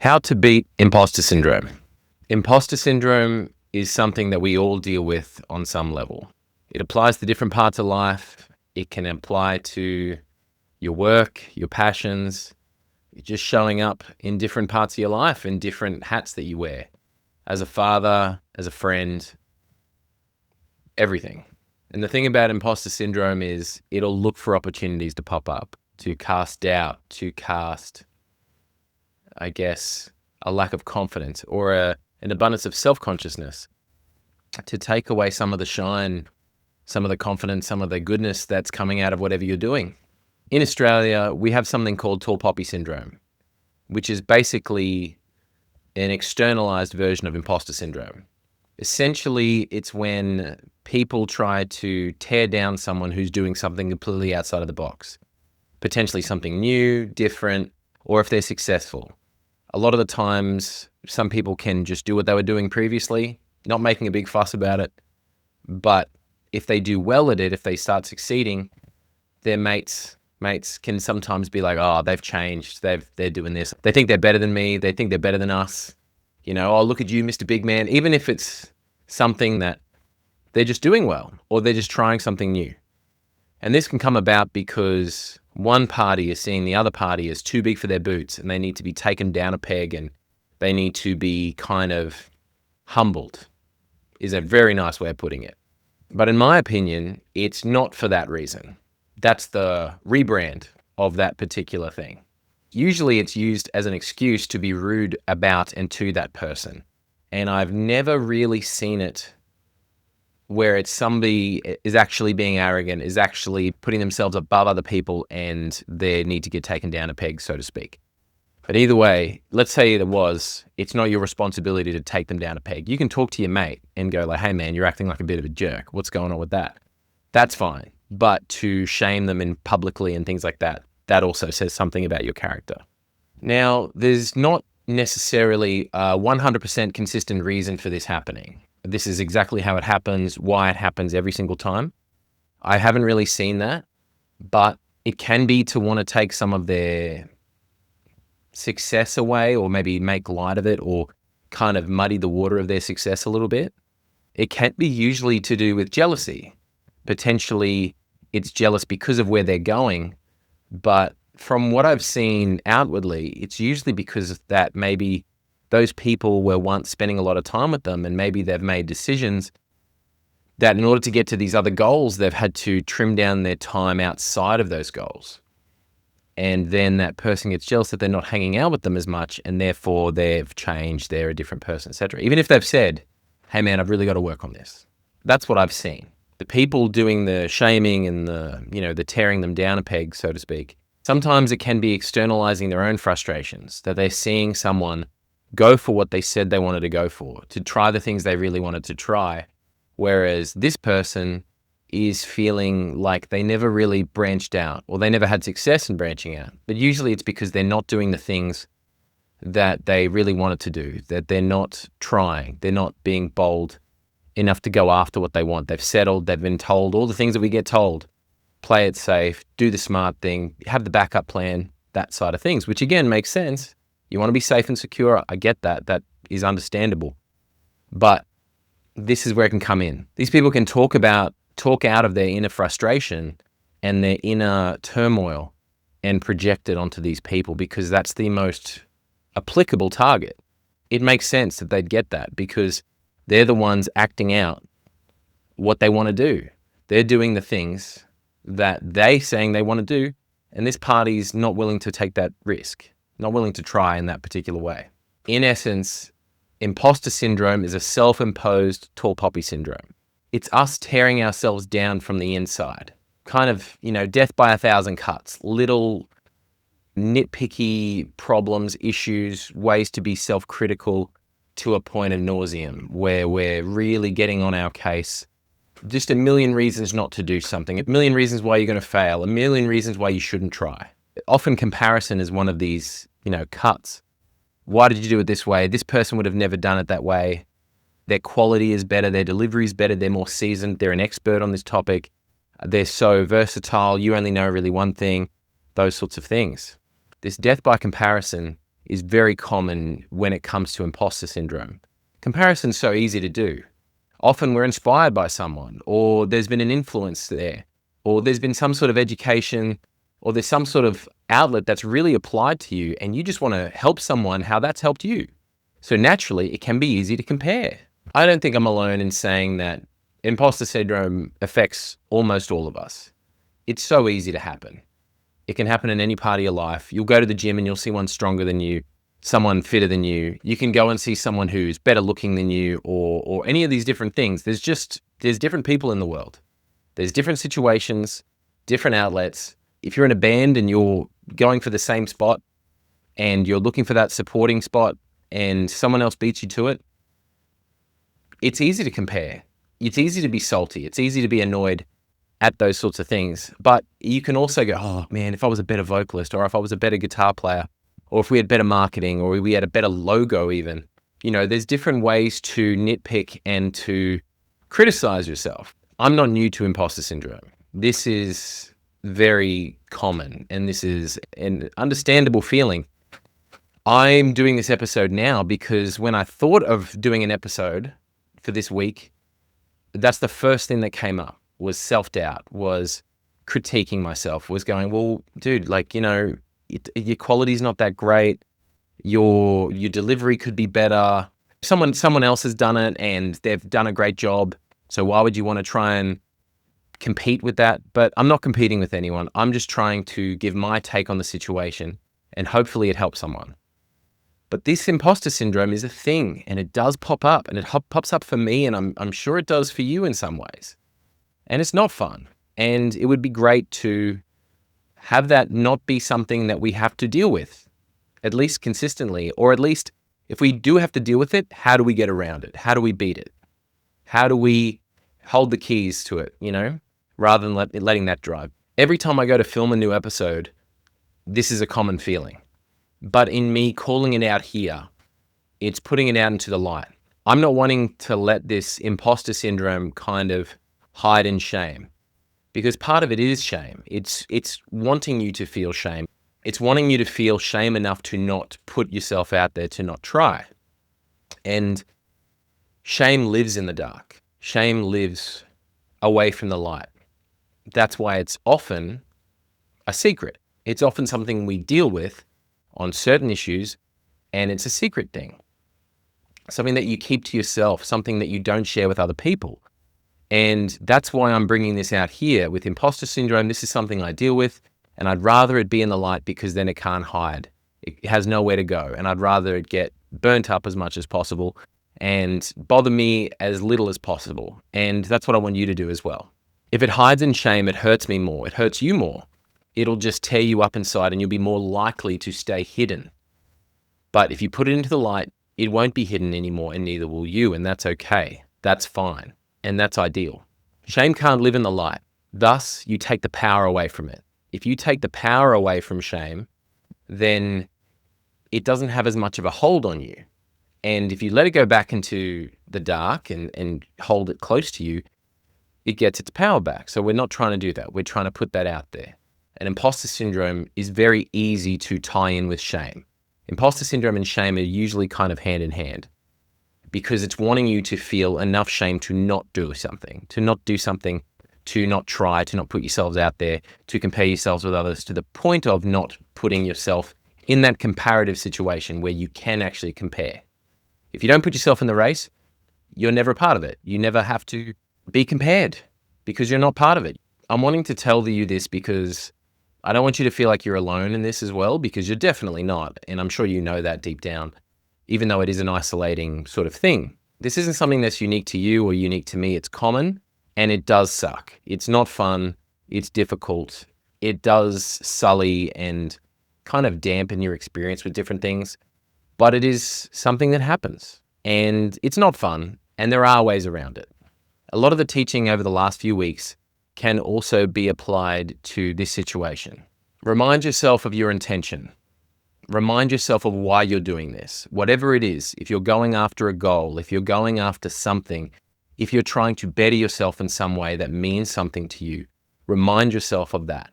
How to beat imposter syndrome. Imposter syndrome is something that we all deal with on some level. It applies to different parts of life. It can apply to your work, your passions, just showing up in different parts of your life, in different hats that you wear, as a father, as a friend, everything. And the thing about imposter syndrome is it'll look for opportunities to pop up, to cast doubt, to cast, I guess, a lack of confidence or an abundance of self-consciousness, to take away some of the shine, some of the confidence, some of the goodness that's coming out of whatever you're doing. In Australia, we have something called tall poppy syndrome, which is basically an externalized version of imposter syndrome. Essentially, it's when people try to tear down someone who's doing something completely outside of the box, potentially something new, different, or if they're successful. A lot of the times, some people can just do what they were doing previously, not making a big fuss about it. But if they do well at it, if they start succeeding, their mates can sometimes be like, oh, they've changed. They're doing this. They think they're better than me. They think they're better than us. Oh, look at you, Mr. Big Man. Even if it's something that they're just doing well or they're just trying something new. And this can come about because one party is seeing the other party as too big for their boots and they need to be taken down a peg and they need to be kind of humbled, is a very nice way of putting it. But in my opinion, it's not for that reason. That's the rebrand of that particular thing. Usually it's used as an excuse to be rude about and to that person. And I've never really seen it where it's somebody is actually being arrogant, is actually putting themselves above other people and they need to get taken down a peg, so to speak. But either way, let's say it's not your responsibility to take them down a peg. You can talk to your mate and go like, hey man, you're acting like a bit of a jerk. What's going on with that? That's fine. But to shame them publicly and things like that, that also says something about your character. Now, there's not necessarily a 100% consistent reason for this happening. This is exactly how it happens, why it happens every single time. I haven't really seen that, but it can be to want to take some of their success away or maybe make light of it or kind of muddy the water of their success a little bit. It can be usually to do with jealousy. Potentially it's jealous because of where they're going, but from what I've seen outwardly, it's usually because of that maybe those people were once spending a lot of time with them and maybe they've made decisions that in order to get to these other goals, they've had to trim down their time outside of those goals. And then that person gets jealous that they're not hanging out with them as much and therefore they've changed, they're a different person, etc. Even if they've said, hey man, I've really got to work on this. That's what I've seen. The people doing the shaming and the tearing them down a peg, so to speak, sometimes it can be externalizing their own frustrations, that they're seeing someone go for what they said they wanted to go for, to try the things they really wanted to try, whereas this person is feeling like they never really branched out or they never had success in branching out. But usually it's because they're not doing the things that they really wanted to do, that they're not trying, they're not being bold enough to go after what they want. They've settled, they've been told all the things that we get told. Play it safe, do the smart thing, have the backup plan, that side of things, which again makes sense. You want to be safe and secure. I get that. That is understandable. But this is where it can come in. These people can talk out of their inner frustration and their inner turmoil and project it onto these people because that's the most applicable target. It makes sense that they'd get that because they're the ones acting out what they want to do. They're doing the things that they saying they want to do, and this party's not willing to take that risk, not willing to try in that particular way. In essence, imposter syndrome is a self-imposed tall poppy syndrome. It's us tearing ourselves down from the inside, kind of, death by 1,000 cuts, little nitpicky problems, issues, ways to be self-critical to a point of nauseum where we're really getting on our case. Just a million reasons not to do something, a million reasons why you're going to fail, a million reasons why you shouldn't try. Often comparison is one of these, cuts. Why did you do it this way? This person would have never done it that way. Their quality is better. Their delivery is better. They're more seasoned. They're an expert on this topic. They're so versatile. You only know really one thing, those sorts of things. This death by comparison is very common when it comes to imposter syndrome. Comparison's so easy to do. Often we're inspired by someone, or there's been an influence there, or there's been some sort of education, or there's some sort of outlet that's really applied to you, and you just want to help someone how that's helped you. So naturally, it can be easy to compare. I don't think I'm alone in saying that imposter syndrome affects almost all of us. It's so easy to happen. It can happen in any part of your life. You'll go to the gym and you'll see one stronger than you, someone fitter than you. You can go and see someone who's better looking than you, or any of these different things. There's different people in the world. There's different situations, different outlets. If you're in a band and you're going for the same spot and you're looking for that supporting spot and someone else beats you to it, it's easy to compare. It's easy to be salty. It's easy to be annoyed at those sorts of things. But you can also go, oh man, if I was a better vocalist, or if I was a better guitar player, or if we had better marketing, or we had a better logo even. There's different ways to nitpick and to criticize yourself. I'm not new to imposter syndrome. This is very common, and this is an understandable feeling. I'm doing this episode now because when I thought of doing an episode for this week, that's the first thing that came up, was self-doubt, was critiquing myself, was going, well, dude, your quality's not that great. Your delivery could be better. Someone else has done it and they've done a great job. So why would you want to try and compete with that? But I'm not competing with anyone. I'm just trying to give my take on the situation, and hopefully it helps someone. But this imposter syndrome is a thing, and it does pop up, and it pops up for me, and I'm sure it does for you in some ways. And it's not fun. And it would be great to have that not be something that we have to deal with, at least consistently, or at least if we do have to deal with it, how do we get around it? How do we beat it? How do we hold the keys to it, rather than letting that drive? Every time I go to film a new episode, this is a common feeling. But in me calling it out here, it's putting it out into the light. I'm not wanting to let this imposter syndrome kind of hide in shame, because part of it is shame. It's wanting you to feel shame. It's wanting you to feel shame enough to not put yourself out there, to not try. And shame lives in the dark. Shame lives away from the light. That's why it's often a secret. It's often something we deal with on certain issues, and it's a secret thing. Something that you keep to yourself, something that you don't share with other people. And that's why I'm bringing this out here with imposter syndrome. This is something I deal with, and I'd rather it be in the light, because then it can't hide. It has nowhere to go, and I'd rather it get burnt up as much as possible and bother me as little as possible. And that's what I want you to do as well. If it hides in shame, it hurts me more. It hurts you more. It'll just tear you up inside, and you'll be more likely to stay hidden. But if you put it into the light, it won't be hidden anymore, and neither will you, and that's okay. That's fine, and that's ideal. Shame can't live in the light. Thus, you take the power away from it. If you take the power away from shame, then it doesn't have as much of a hold on you. And if you let it go back into the dark and hold it close to you, it gets its power back. So we're not trying to do that. We're trying to put that out there. And imposter syndrome is very easy to tie in with shame. Imposter syndrome and shame are usually kind of hand in hand, because it's wanting you to feel enough shame to not do something, to not try, to not put yourselves out there, to compare yourselves with others, to the point of not putting yourself in that comparative situation where you can actually compare. If you don't put yourself in the race, you're never a part of it. You never have to be compared, because you're not part of it. I'm wanting to tell you this because I don't want you to feel like you're alone in this as well, because you're definitely not. And I'm sure you know that deep down, even though it is an isolating sort of thing. This isn't something that's unique to you or unique to me. It's common, and it does suck. It's not fun. It's difficult. It does sully and kind of dampen your experience with different things, but it is something that happens, and it's not fun, and there are ways around it. A lot of the teaching over the last few weeks can also be applied to this situation. Remind yourself of your intention. Remind yourself of why you're doing this. Whatever it is, if you're going after a goal, if you're going after something, if you're trying to better yourself in some way that means something to you, remind yourself of that.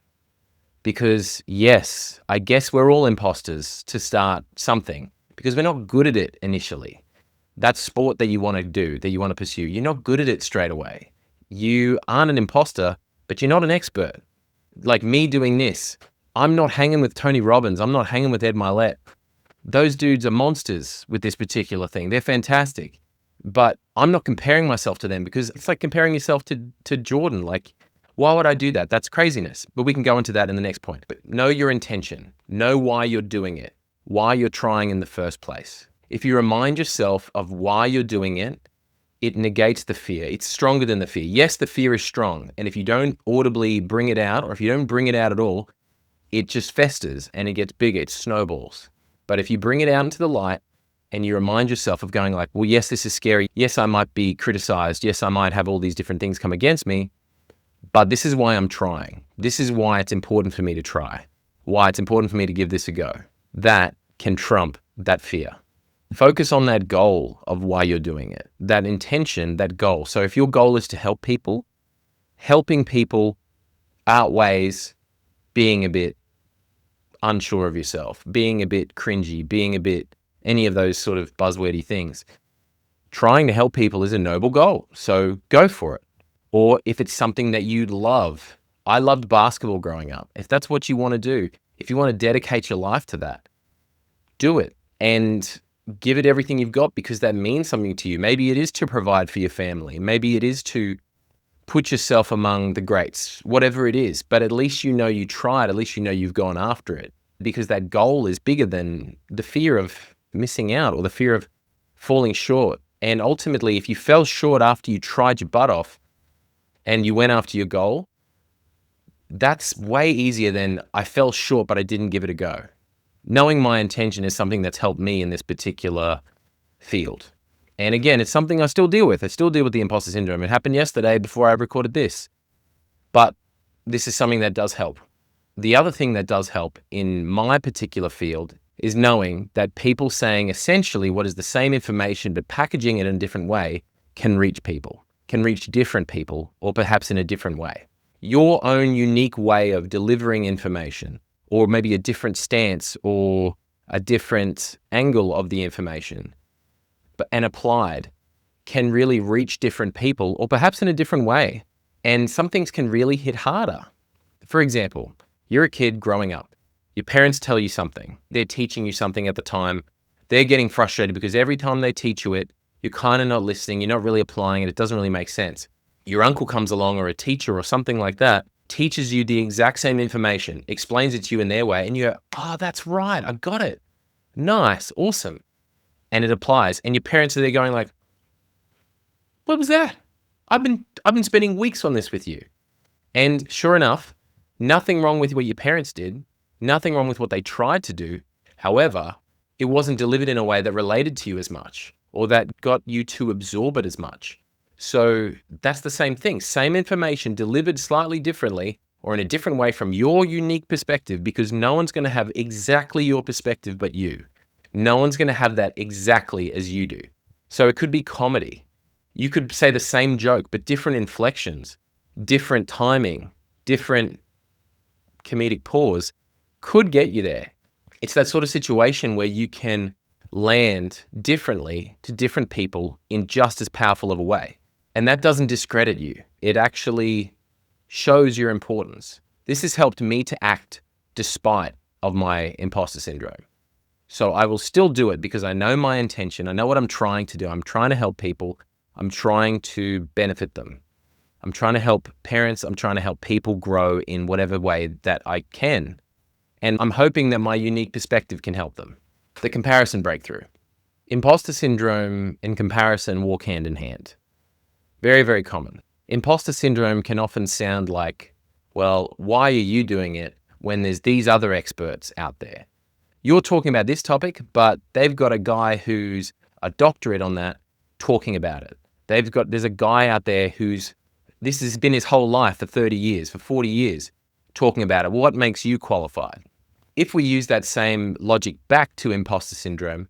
Because yes, I guess we're all imposters to start something because we're not good at it initially. That sport that you want to do, that you want to pursue, you're not good at it straight away. You aren't an imposter, but you're not an expert. Like me doing this, I'm not hanging with Tony Robbins. I'm not hanging with Ed Milet. Those dudes are monsters with this particular thing. They're fantastic. But I'm not comparing myself to them because it's like comparing yourself to Jordan. Like, why would I do that? That's craziness. But we can go into that in the next point. But know your intention. Know why you're doing it, why you're trying in the first place. If you remind yourself of why you're doing it, it negates the fear. It's stronger than the fear. Yes, the fear is strong. And if you don't audibly bring it out, or if you don't bring it out at all, it just festers and it gets bigger. It snowballs. But if you bring it out into the light and you remind yourself of going like, well, yes, this is scary. Yes, I might be criticized. Yes, I might have all these different things come against me. But this is why I'm trying. This is why it's important for me to try. Why it's important for me to give this a go. That can trump that fear. Focus on that goal of why you're doing it, that intention, that goal. So if your goal is to help people, helping people outweighs being a bit unsure of yourself, being a bit cringy, being a bit any of those sort of buzzwordy things. Trying to help people is a noble goal, so go for it. Or if it's something that you love, I loved basketball growing up. If that's what you want to do, if you want to dedicate your life to that, do it and give it everything you've got because that means something to you. Maybe it is to provide for your family. Maybe it is to put yourself among the greats, whatever it is. But at least you know you tried, at least you know you've gone after it because that goal is bigger than the fear of missing out or the fear of falling short. And ultimately, if you fell short after you tried your butt off and you went after your goal, that's way easier than I fell short, but I didn't give it a go. Knowing my intention is something that's helped me in this particular field. And again, it's something I still deal with. I still deal with the imposter syndrome. It happened yesterday before I recorded this. But this is something that does help. The other thing that does help in my particular field is knowing that people saying essentially what is the same information but packaging it in a different way can reach people, can reach different people, or perhaps in a different way. Your own unique way of delivering information, or maybe a different stance or a different angle of the information, and applied, can really reach different people, or perhaps in a different way. And some things can really hit harder. For example, you're a kid growing up. Your parents tell you something. They're teaching you something at the time. They're getting frustrated because every time they teach you it, you're kind of not listening. You're not really applying it. It doesn't really make sense. Your uncle comes along or a teacher or something like that, teaches you the exact same information, explains it to you in their way, and you go, oh, that's right. I got it. Nice. Awesome. And it applies. And your parents are there going like, what was that? I've been spending weeks on this with you. And sure enough, nothing wrong with what your parents did, nothing wrong with what they tried to do. However, it wasn't delivered in a way that related to you as much or that got you to absorb it as much. So that's the same thing. Same information delivered slightly differently or in a different way from your unique perspective, because no one's going to have exactly your perspective but you. No one's going to have that exactly as you do. So it could be comedy. You could say the same joke, but different inflections, different timing, different comedic pause could get you there. It's that sort of situation where you can land differently to different people in just as powerful of a way. And that doesn't discredit you. It actually shows your importance. This has helped me to act despite of my imposter syndrome. So I will still do it because I know my intention. I know what I'm trying to do. I'm trying to help people. I'm trying to benefit them. I'm trying to help parents. I'm trying to help people grow in whatever way that I can. And I'm hoping that my unique perspective can help them. The comparison breakthrough. Imposter syndrome and comparison walk hand in hand. Very, very common. Imposter syndrome can often sound like, well, why are you doing it when there's these other experts out there? You're talking about this topic, but they've got a guy who's a doctorate on that talking about it. There's a guy out there this has been his whole life for 30 years, for 40 years, talking about it. What makes you qualified? If we use that same logic back to imposter syndrome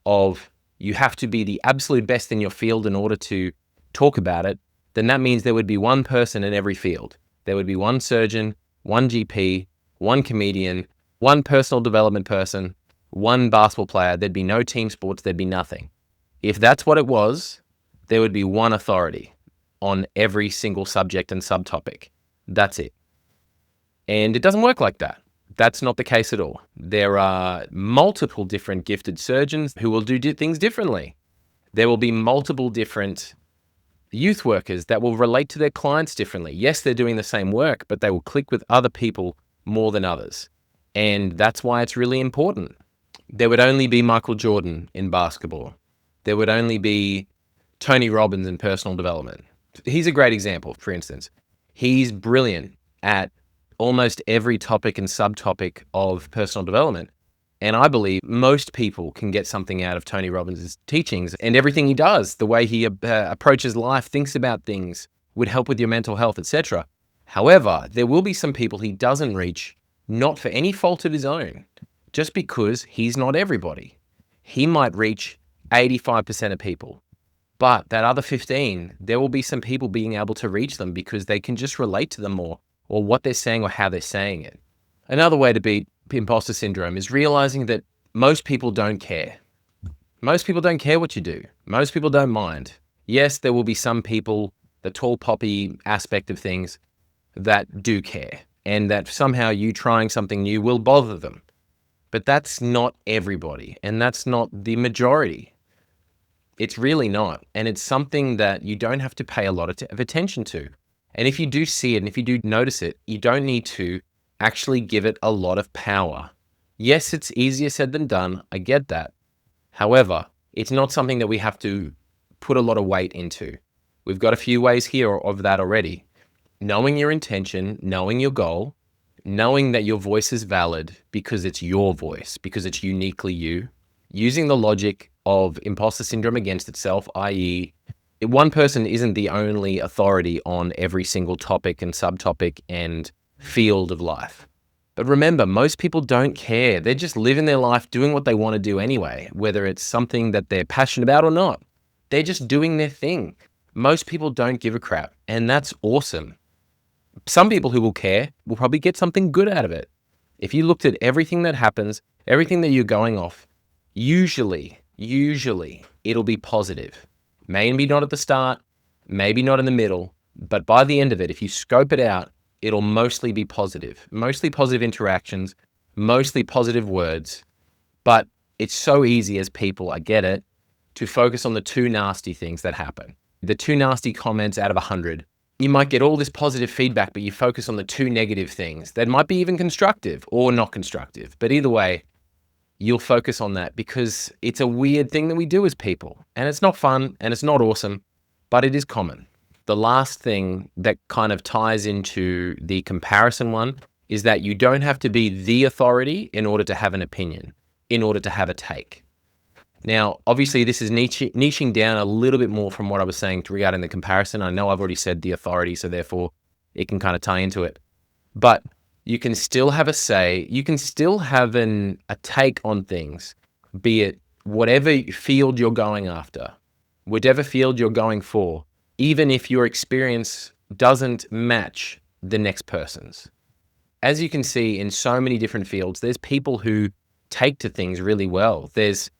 of you have to be the absolute best in your field in order to talk about it, then that means there would be one person in every field. There would be one surgeon, one GP, one comedian, one personal development person, one basketball player. There'd be no team sports. There'd be nothing. If that's what it was, there would be one authority on every single subject and subtopic. That's it. And it doesn't work like that. That's not the case at all. There are multiple different gifted surgeons who will do things differently. There will be multiple different youth workers that will relate to their clients differently. Yes, they're doing the same work, but they will click with other people more than others. And that's why it's really important. There would only be Michael Jordan in basketball. There would only be Tony Robbins in personal development. He's a great example, for instance. He's brilliant at almost every topic and subtopic of personal development. And I believe most people can get something out of Tony Robbins' teachings, and everything he does, the way he approaches life, thinks about things, would help with your mental health, etc. However, there will be some people he doesn't reach, not for any fault of his own, just because he's not everybody. He might reach 85% of people, but that other 15, there will be some people being able to reach them because they can just relate to them more, or what they're saying or how they're saying it. Another way to beat imposter syndrome is realizing that most people don't care. Most people don't care what you do. Most people don't mind. Yes, there will be some people, the tall poppy aspect of things, that do care, and that somehow you trying something new will bother them. But that's not everybody, and that's not the majority. It's really not. And it's something that you don't have to pay a lot of attention to. And if you do see it, and if you do notice it, you don't need to actually give it a lot of power. Yes, it's easier said than done. I get that. However, it's not something that we have to put a lot of weight into. We've got a few ways here of that already. Knowing your intention, knowing your goal, knowing that your voice is valid because it's your voice, because it's uniquely you, using the logic of imposter syndrome against itself, i.e., one person isn't the only authority on every single topic and subtopic and field of life. But remember, most people don't care. They're just living their life doing what they want to do anyway, whether it's something that they're passionate about or not. They're just doing their thing. Most people don't give a crap, and that's awesome. Some people who will care will probably get something good out of it. If you looked at everything that happens, everything that you're going off, usually it'll be positive. Maybe not at the start, maybe not in the middle, but by the end of it, if you scope it out, it'll mostly be positive. Mostly positive interactions, mostly positive words. But it's so easy as people, I get it, to focus on the two nasty things that happen. The two nasty comments out of 100. You might get all this positive feedback, but you focus on the two negative things that might be even constructive or not constructive. But either way, you'll focus on that because it's a weird thing that we do as people. And it's not fun and it's not awesome, but it is common. The last thing that kind of ties into the comparison one is that you don't have to be the authority in order to have an opinion, in order to have a take. Now, obviously, this is niching down a little bit more from what I was saying regarding the comparison. I know I've already said the authority, so therefore it can kind of tie into it. But you can still have a say. You can still have a take on things, be it whatever field you're going after, whatever field you're going for, even if your experience doesn't match the next person's. As you can see in so many different fields, there's people who take to things really well. There's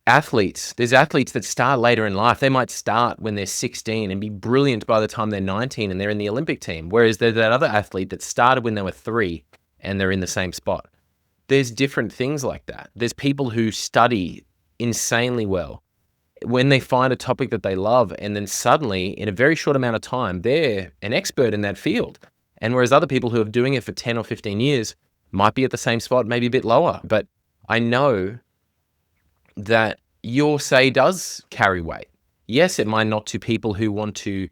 athletes. There's athletes that start later in life. They might start when they're 16 and be brilliant by the time they're 19 and they're in the Olympic team. Whereas there's that other athlete that started when they were 3 and they're in the same spot. There's different things like that. There's people who study insanely well. When they find a topic that they love, and then suddenly in a very short amount of time, they're an expert in that field. And whereas other people who are doing it for 10 or 15 years might be at the same spot, maybe a bit lower. But I know that your say does carry weight. Yes, it might not to people who want to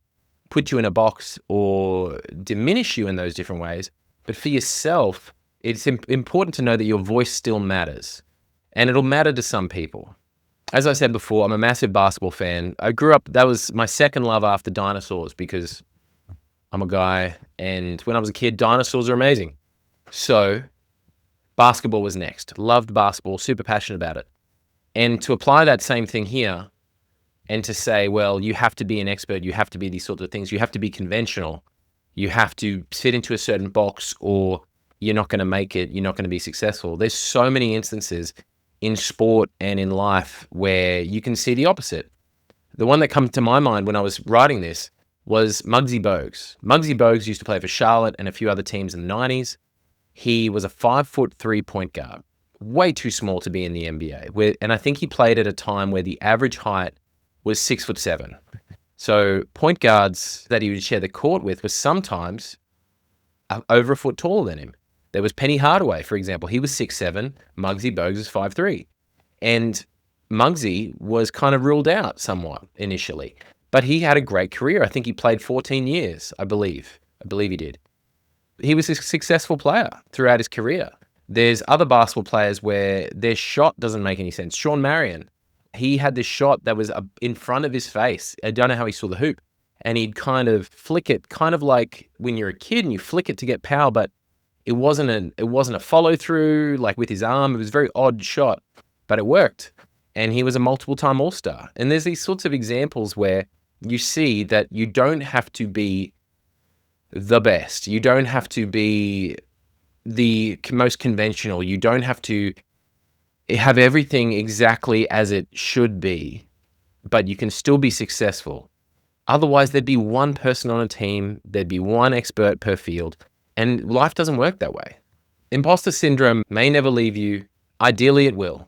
put you in a box or diminish you in those different ways, but for yourself, it's important to know that your voice still matters, and it'll matter to some people. As I said before, I'm a massive basketball fan. I grew up, that was my second love after dinosaurs because I'm a guy, and when I was a kid, dinosaurs are amazing. So basketball was next. Loved basketball, super passionate about it. And to apply that same thing here and to say, well, you have to be an expert, you have to be these sorts of things, you have to be conventional, you have to fit into a certain box, or you're not going to make it, you're not going to be successful. There's so many instances in sport and in life where you can see the opposite. The one that comes to my mind when I was writing this was Muggsy Bogues. Muggsy Bogues used to play for Charlotte and a few other teams in the 90s. He was a 5'3" point guard, way too small to be in the NBA. And I think he played at a time where the average height was 6'7". So point guards that he would share the court with were sometimes over a foot taller than him. There was Penny Hardaway, for example. He was 6'7". Muggsy Bogues was 5'3". And Muggsy was kind of ruled out somewhat initially, but he had a great career. I think he played 14 years, I believe. I believe he did. He was a successful player throughout his career. There's other basketball players where their shot doesn't make any sense. Sean Marion, he had this shot that was in front of his face. I don't know how he saw the hoop. And he'd kind of flick it, kind of like when you're a kid and you flick it to get power, but it wasn't a follow through like with his arm. It was a very odd shot, but it worked. And he was a multiple-time All-Star. And there's these sorts of examples where you see that you don't have to be the best. You don't have to be the most conventional. You don't have to have everything exactly as it should be, but you can still be successful. Otherwise, there'd be one person on a team, there'd be one expert per field, and life doesn't work that way. Imposter syndrome may never leave you. Ideally, it will.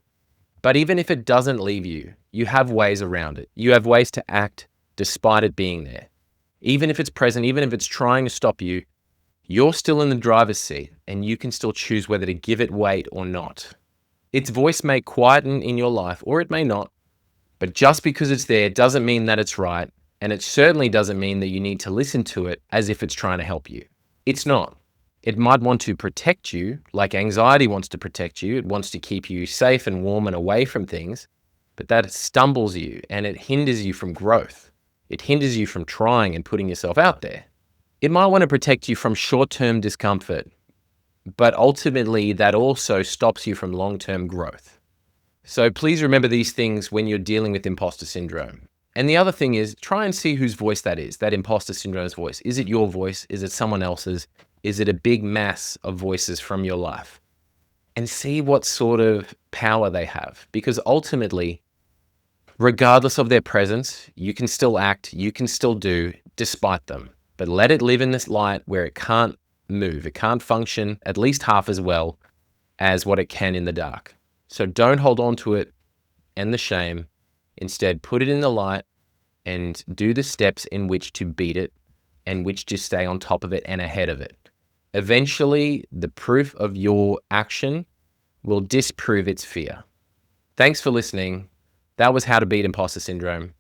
But even if it doesn't leave you, you have ways around it. You have ways to act despite it being there. Even if it's present, even if it's trying to stop you, you're still in the driver's seat and you can still choose whether to give it weight or not. Its voice may quieten in your life or it may not, but just because it's there doesn't mean that it's right, and it certainly doesn't mean that you need to listen to it as if it's trying to help you. It's not. It might want to protect you, like anxiety wants to protect you. It wants to keep you safe and warm and away from things, but that stumbles you and it hinders you from growth. It hinders you from trying and putting yourself out there. It might want to protect you from short-term discomfort, but ultimately that also stops you from long-term growth. So please remember these things when you're dealing with imposter syndrome. And the other thing is, try and see whose voice that is, that imposter syndrome's voice. Is it your voice? Is it someone else's? Is it a big mass of voices from your life? And see what sort of power they have. Because ultimately, regardless of their presence, you can still act, you can still do despite them. But let it live in this light where it can't move. It can't function at least half as well as what it can in the dark. So don't hold on to it and the shame. Instead, put it in the light and do the steps in which to beat it and which to stay on top of it and ahead of it. Eventually, the proof of your action will disprove its fear. Thanks for listening. That was how to beat imposter syndrome.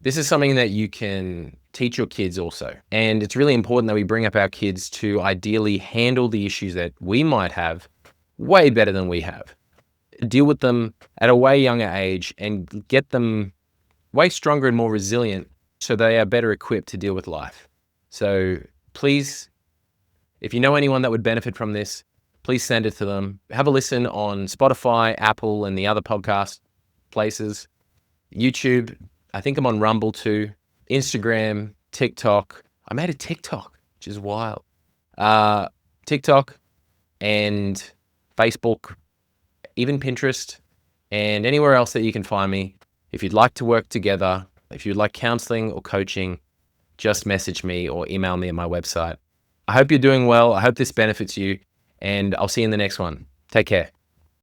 This is something that you can teach your kids also. And it's really important that we bring up our kids to ideally handle the issues that we might have way better than we have. Deal with them at a way younger age and get them way stronger and more resilient so they are better equipped to deal with life. So please, if you know anyone that would benefit from this, please send it to them. Have a listen on Spotify, Apple, and the other podcast places. YouTube, I think I'm on Rumble too. Instagram, TikTok. I made a TikTok, which is wild. TikTok and Facebook, even Pinterest, and anywhere else that you can find me. If you'd like to work together, if you'd like counseling or coaching, just message me or email me at my website. I hope you're doing well. I hope this benefits you, and I'll see you in the next one. Take care.